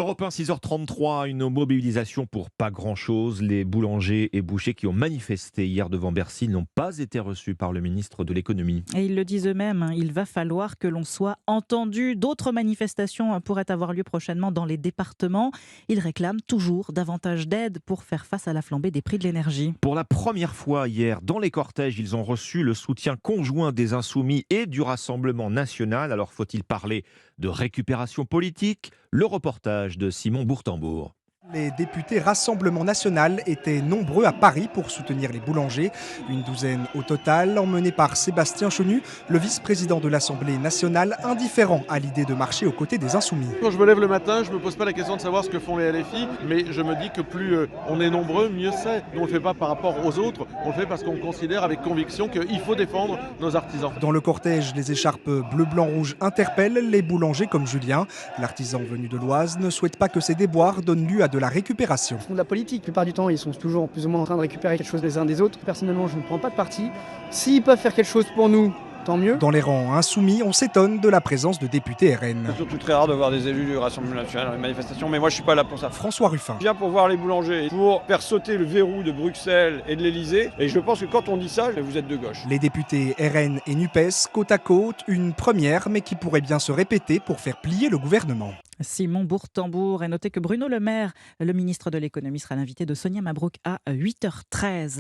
Europe 1, 6h33, une mobilisation pour pas grand-chose. Les boulangers et bouchers qui ont manifesté hier devant Bercy n'ont pas été reçus par le ministre de l'économie. Et ils le disent eux-mêmes, il va falloir que l'on soit entendu. D'autres manifestations pourraient avoir lieu prochainement dans les départements. Ils réclament toujours davantage d'aide pour faire face à la flambée des prix de l'énergie. Pour la première fois hier, dans les cortèges, ils ont reçu le soutien conjoint des Insoumis et du Rassemblement national. Alors faut-il parler de récupération politique? Le reportage de Simon Bourtambour. Les députés Rassemblement National étaient nombreux à Paris pour soutenir les boulangers. Une douzaine au total, emmenés par Sébastien Chenu, le vice-président de l'Assemblée nationale, indifférent à l'idée de marcher aux côtés des Insoumis. Quand je me lève le matin, je ne me pose pas la question de savoir ce que font les LFI, mais je me dis que plus on est nombreux, mieux c'est. Nous on ne le fait pas par rapport aux autres, on le fait parce qu'on considère avec conviction qu'il faut défendre nos artisans. Dans le cortège, les écharpes bleu-blanc-rouge interpellent les boulangers comme Julien. L'artisan venu de l'Oise ne souhaite pas que ces déboires donnent lieu à de la récupération. Ils font de la politique, la plupart du temps ils sont toujours plus ou moins en train de récupérer quelque chose les uns des autres. Personnellement je ne prends pas de parti. S'ils peuvent faire quelque chose pour nous, tant mieux. Dans les rangs insoumis, on s'étonne de la présence de députés RN. C'est surtout très rare de voir des élus du Rassemblement national dans les manifestations, mais moi je suis pas là pour ça. François Ruffin. Je viens pour voir les boulangers, pour faire sauter le verrou de Bruxelles et de l'Elysée, et je pense que quand on dit ça, vous êtes de gauche. Les députés RN et NUPES, côte à côte, une première, mais qui pourrait bien se répéter pour faire plier le gouvernement. Simon Bourtambour, et notez que Bruno Le Maire, le ministre de l'économie, sera l'invité de Sonia Mabrouk à 8h13.